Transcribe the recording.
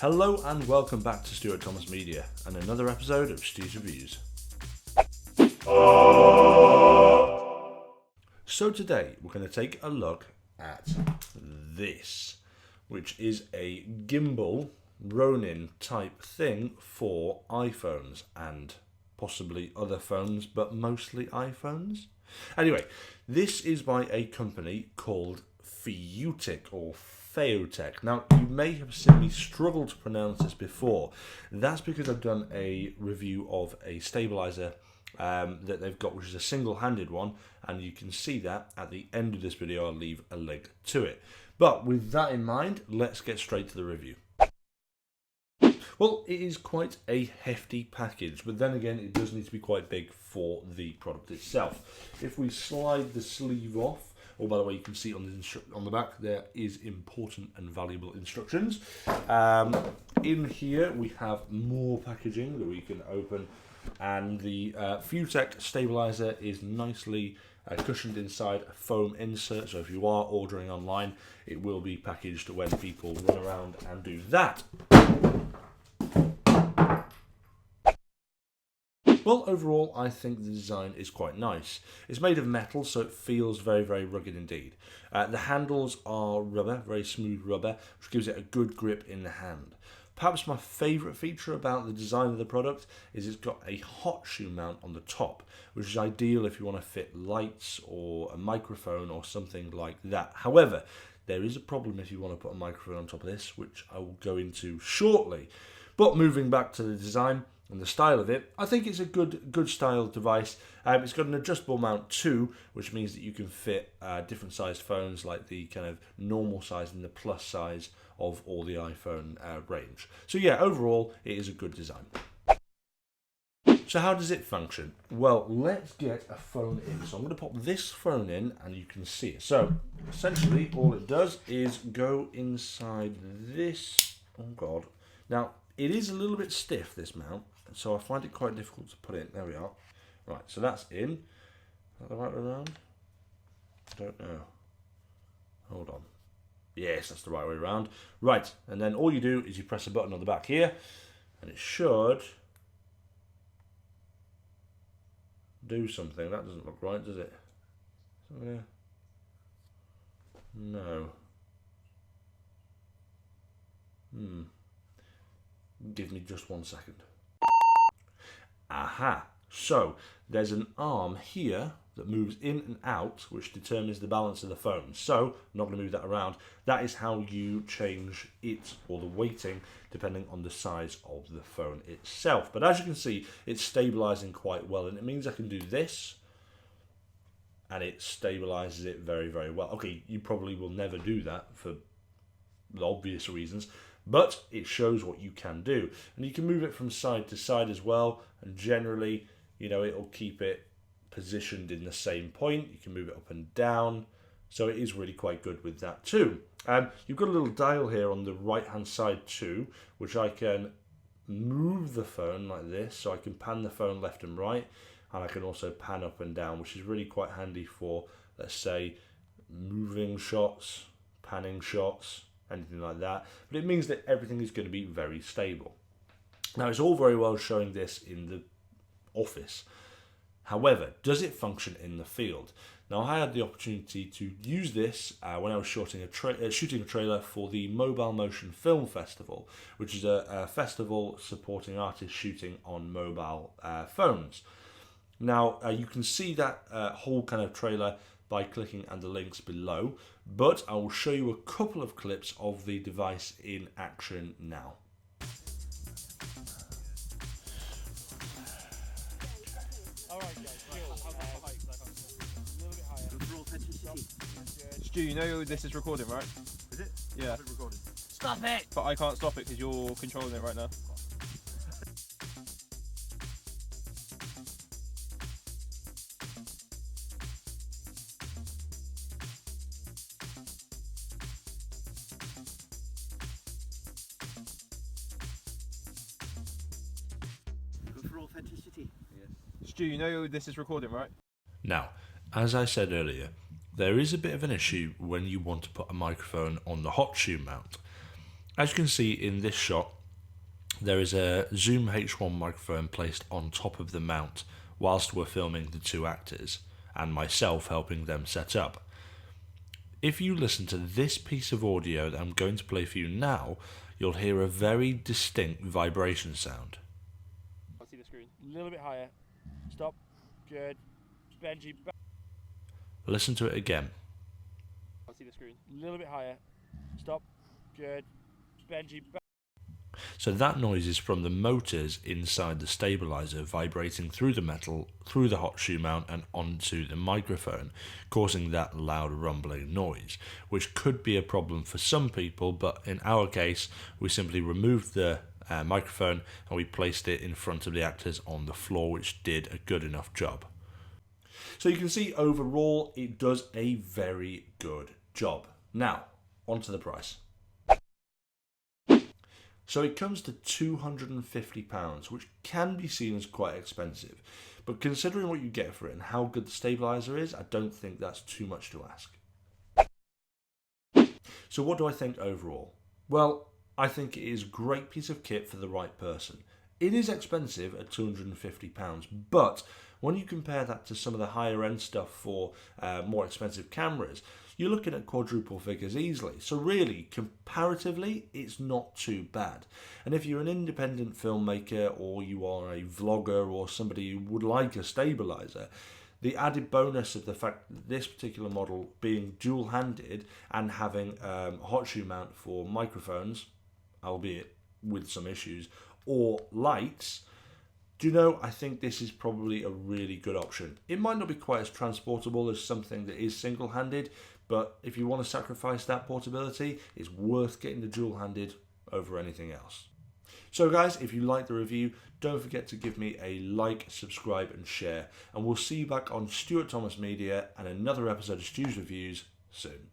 Hello and welcome back to Stuart Thomas Media and another episode of Stu's Reviews. So today we're going to take a look at this, which is a gimbal Ronin type thing for iPhones and possibly other phones, but mostly iPhones. Anyway, this is by a company called Feiyutech or Feiyutech. Now, you may have seen me struggle to pronounce this before. That's because I've done a review of a stabilizer that they've got, which is a single-handed one, and you can see that at the end of this video. I'll leave a link to it. But with that in mind, let's get straight to the review. Well, it is quite a hefty package, but then again, it does need to be quite big for the product itself. If we slide the sleeve off, oh, by the way, you can see on the back there is important and valuable instructions. In here, we have more packaging that we can open, and the Feiyutech Stabiliser is nicely cushioned inside a foam insert, so if you are ordering online, it will be packaged when people run around and do that. Well, overall, I think the design is quite nice. It's made of metal, so it feels very, very rugged indeed. The handles are rubber, very smooth rubber, which gives it a good grip in the hand. Perhaps my favourite feature about the design of the product is it's got a hot shoe mount on the top, which is ideal if you want to fit lights or a microphone or something like that. However, there is a problem if you want to put a microphone on top of this, which I will go into shortly. But moving back to the design and the style of it, I think it's a good style device. It's got an adjustable mount too, which means that you can fit different sized phones, like the kind of normal size and the plus size of all the iPhone range. So yeah, overall, it is a good design. So how does it function? Well, let's get a phone in. So I'm going to pop this phone in and you can see it. So essentially all it does is go inside this. Oh God. Now, it is a little bit stiff, this mount, so I find it quite difficult to put in. There we are. Right, so that's in. Is that the right way around? I don't know. Hold on. Yes, that's the right way around. Right, and then all you do is you press a button on the back here, and it should do something. That doesn't look right, does it? No. Give me just 1 second. Aha! So, there's an arm here that moves in and out, which determines the balance of the phone. So, I'm not going to move that around. That is how you change it, or the weighting, depending on the size of the phone itself. But as you can see, it's stabilising quite well, and it means I can do this, and it stabilises it very, very well. Okay, you probably will never do that for the obvious reasons, but it shows what you can do. And you can move it from side to side as well, and generally, you know, it'll keep it positioned in the same point. You can move it up and down, so it is really quite good with that too. You've got a little dial here on the right hand side too, which I can move the phone like this, so I can pan the phone left and right, and I can also pan up and down, which is really quite handy for, let's say, moving shots, panning shots, anything like that. But it means that everything is going to be very stable. Now, it's all very well showing this in the office. However, does it function in the field? Now, I had the opportunity to use this when I was shooting a trailer for the Mobile Motion Film Festival, which is a festival supporting artists shooting on mobile phones. Now, you can see that whole kind of trailer by clicking on the links below, but I will show you a couple of clips of the device in action now. Stu, you know this is recording, right? Is it? Yeah. Recording. Stop it! But I can't stop it because you're controlling it right now. For authenticity. Yes. Stu, you know this is recording, right? Now, as I said earlier, there is a bit of an issue when you want to put a microphone on the hot shoe mount. As you can see in this shot, there is a Zoom H1 microphone placed on top of the mount whilst we're filming the two actors, and myself helping them set up. If you listen to this piece of audio that I'm going to play for you now, you'll hear a very distinct vibration sound. I'll see the screen. A little bit higher. Stop. Good. Benji, back. Listen to it again. I'll see the screen. A little bit higher. Stop. Good. Benji, back. So that noise is from the motors inside the stabilizer vibrating through the metal, through the hot shoe mount and onto the microphone, causing that loud rumbling noise, which could be a problem for some people, but in our case we simply removed the microphone and we placed it in front of the actors on the floor, which did a good enough job. So you can see overall it does a very good job. Now, onto the price. So it comes to £250, which can be seen as quite expensive. But considering what you get for it and how good the stabiliser is, I don't think that's too much to ask. So what do I think overall? Well, I think it is a great piece of kit for the right person. It is expensive at £250, but when you compare that to some of the higher end stuff for more expensive cameras, you're looking at quadruple figures easily. So really, comparatively, it's not too bad. And if you're an independent filmmaker or you are a vlogger or somebody who would like a stabiliser, the added bonus of the fact that this particular model being dual-handed and having a hot shoe mount for microphones, albeit with some issues, or lights, do you know, I think this is probably a really good option. It might not be quite as transportable as something that is single-handed, but if you want to sacrifice that portability, it's worth getting the dual-handed over anything else. So guys, if you like the review, don't forget to give me a like, subscribe and share, and we'll see you back on Stuart Thomas Media and another episode of Stu's Reviews soon.